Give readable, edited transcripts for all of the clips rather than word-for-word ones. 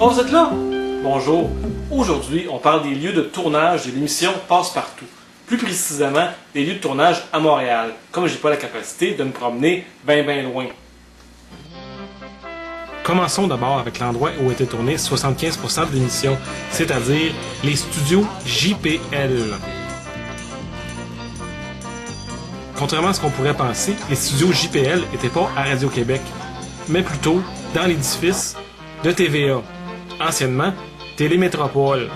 Oh, vous êtes là? Bonjour. Aujourd'hui, on parle des lieux de tournage de l'émission Passe-Partout. Plus précisément, des lieux de tournage à Montréal, comme j'ai pas la capacité de me promener bien loin. Commençons d'abord avec l'endroit où était tourné 75% de l'émission, c'est-à-dire les studios JPL. Contrairement à ce qu'on pourrait penser, les studios JPL n'étaient pas à Radio-Québec, mais plutôt dans l'édifice de TVA, anciennement Télémétropole.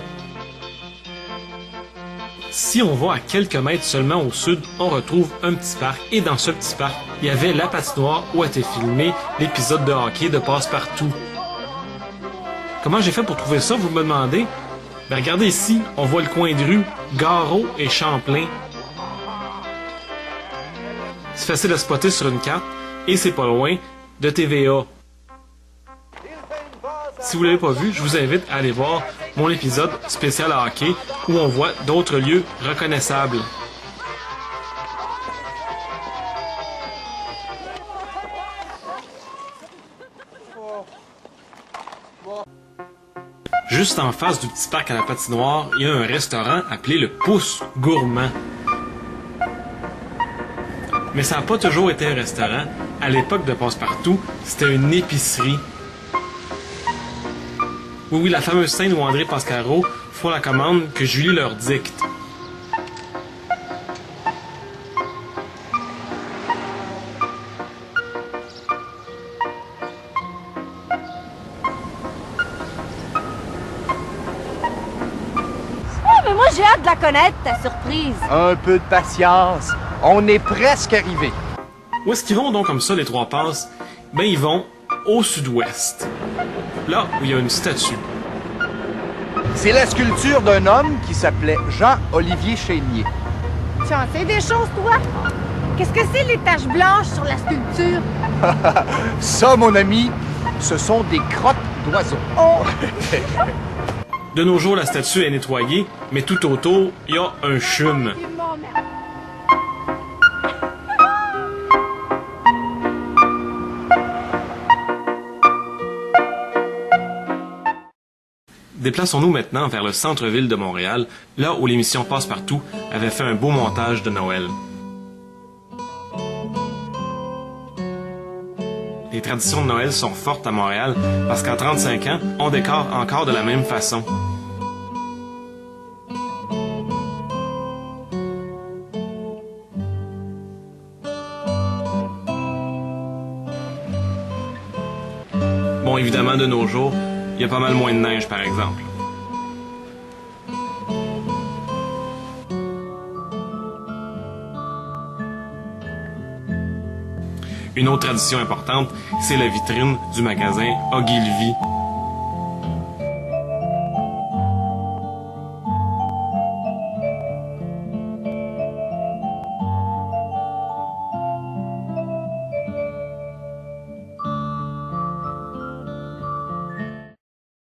Si on va à quelques mètres seulement au sud, on retrouve un petit parc, et dans ce petit parc, il y avait la patinoire où a été filmé l'épisode de hockey de Passe-Partout. Comment j'ai fait pour trouver ça, vous me demandez? Ben regardez ici, on voit le coin de rue, Garot et Champlain. C'est facile à spotter sur une carte, et c'est pas loin de TVA. Si vous l'avez pas vu, je vous invite à aller voir mon épisode spécial à hockey où on voit d'autres lieux reconnaissables. Juste en face du petit parc à la patinoire, il y a un restaurant appelé le Pouce Gourmand. Mais ça n'a pas toujours été un restaurant. À l'époque de Passe-Partout, c'était une épicerie. Oui, la fameuse scène où André Pascaro font la commande que Julie leur dicte. Mais moi j'ai hâte de la connaître, ta surprise. Un peu de patience, on est presque arrivé. Où est-ce qu'ils vont donc comme ça, les trois passes? Ben ils vont au sud-ouest. Là où il y a une statue. C'est la sculpture d'un homme qui s'appelait Jean-Olivier Chénier. Tu en sais des choses, toi? Qu'est-ce que c'est les taches blanches sur la sculpture? Ça, mon ami, ce sont des crottes d'oiseaux. Oh! De nos jours, la statue est nettoyée, mais tout autour, il y a un chum. Déplaçons-nous maintenant vers le centre-ville de Montréal, là où l'émission Passe-Partout avait fait un beau montage de Noël. Les traditions de Noël sont fortes à Montréal parce qu'en 35 ans, on décore encore de la même façon. Bon, évidemment, de nos jours, il y a pas mal moins de neige, par exemple. Une autre tradition importante, c'est la vitrine du magasin Ogilvy.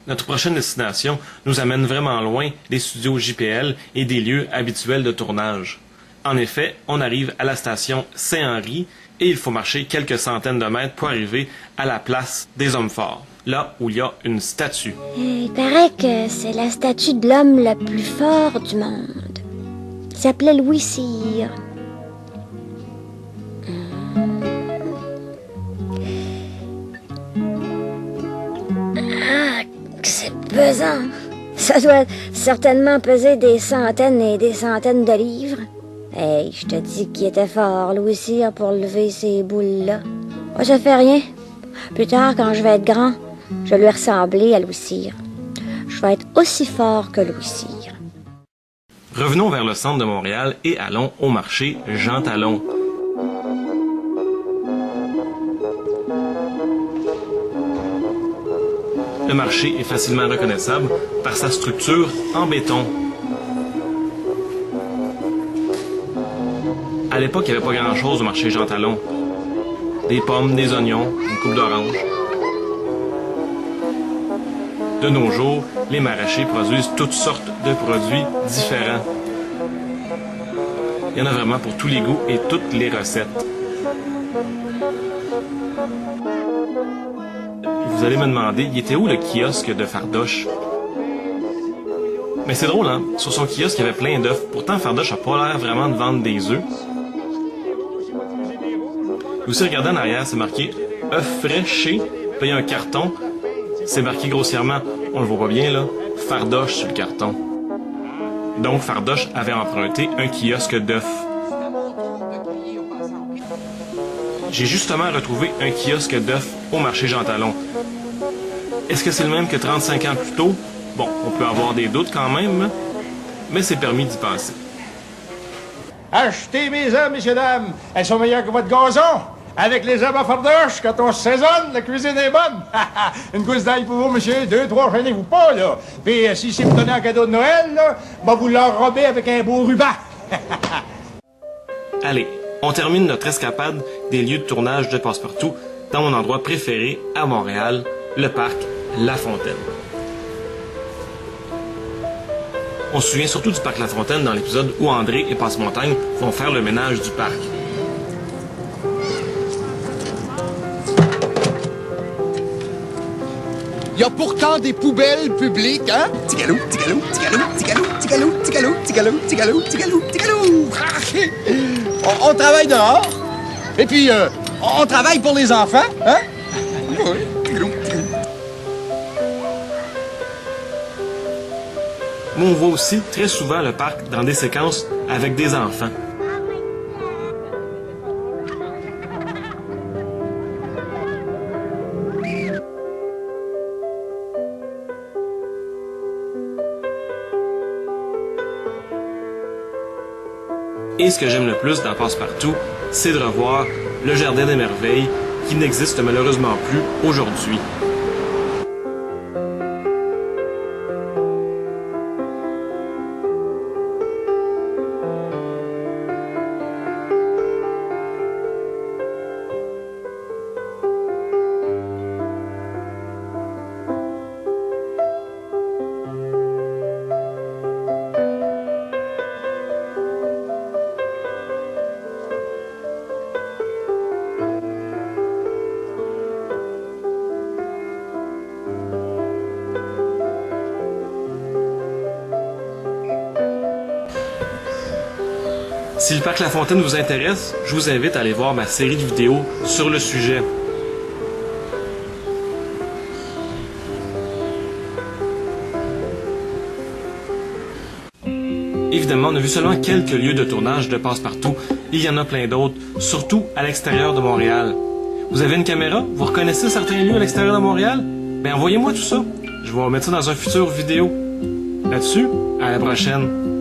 Notre prochaine destination nous amène vraiment loin des studios JPL et des lieux habituels de tournage. En effet, on arrive à la station Saint-Henri et il faut marcher quelques centaines de mètres pour arriver à la place des hommes forts, là où il y a une statue. Il paraît que c'est la statue de l'homme le plus fort du monde. Il s'appelait Louis Cyr. Ah, c'est pesant. Ça doit certainement peser des centaines et des centaines de livres. Hey, je te dis qu'il était fort, Louis Cyr, pour lever ces boules-là. Moi, ça fait rien. Plus tard, quand je vais être grand, je vais lui ressembler à Louis Cyr. Je vais être aussi fort que Louis Cyr. Revenons vers le centre de Montréal et allons au marché Jean Talon. Le marché est facilement reconnaissable par sa structure en béton. À l'époque, il n'y avait pas grand-chose au marché Jean Talon. Des pommes, des oignons, une coupe d'orange. De nos jours, les maraîchers produisent toutes sortes de produits différents. Il y en a vraiment pour tous les goûts et toutes les recettes. Vous allez me demander, il était où le kiosque de Fardoche? Mais c'est drôle, hein? Sur son kiosque, il y avait plein d'œufs. Pourtant, Fardoche n'a pas l'air vraiment de vendre des œufs. Vous aussi, regardez en arrière, c'est marqué « œufs frais chez ». Puis il y a un carton. C'est marqué grossièrement, on le voit pas bien là, « Fardoche » sur le carton. Donc, Fardoche avait emprunté un kiosque d'œufs. J'ai justement retrouvé un kiosque d'œufs au marché Jean Talon. Est-ce que c'est le même que 35 ans plus tôt? Bon, on peut avoir des doutes quand même, mais c'est permis d'y penser. Achetez mes œufs, messieurs, dames. Elles sont meilleures que votre gazon. Avec les œufs à Fardoche, quand on saisonne, la cuisine est bonne. Une gousse d'ail pour vous, monsieur. 2, 3, gênez-vous pas, là. Puis si c'est pour donner un cadeau de Noël, là, bah vous l'enrobez avec un beau ruban. Allez, on termine notre escapade des lieux de tournage de Passe-Partout dans mon endroit préféré à Montréal, le parc La Fontaine. On se souvient surtout du parc La Fontaine dans l'épisode où André et Passe-Montagne vont faire le ménage du parc. Il y a pourtant des poubelles publiques, hein? Tigalou, tigalou, tigalou, tigalou, tigalou, tigalou, tigalou, tigalou, tigalou, tigalou. On travaille dehors. Et puis, on travaille pour les enfants, hein? Oui, tigalou, tigalou. Mais on voit aussi très souvent le parc dans des séquences avec des enfants. Et ce que j'aime le plus dans Passe-Partout, c'est de revoir le Jardin des Merveilles qui n'existe malheureusement plus aujourd'hui. Si le parc La Fontaine vous intéresse, je vous invite à aller voir ma série de vidéos sur le sujet. Évidemment, on a vu seulement quelques lieux de tournage de Passe-Partout. Il y en a plein d'autres, surtout à l'extérieur de Montréal. Vous avez une caméra? Vous reconnaissez certains lieux à l'extérieur de Montréal? Ben envoyez-moi tout ça. Je vais mettre ça dans un futur vidéo. Là-dessus, à la prochaine.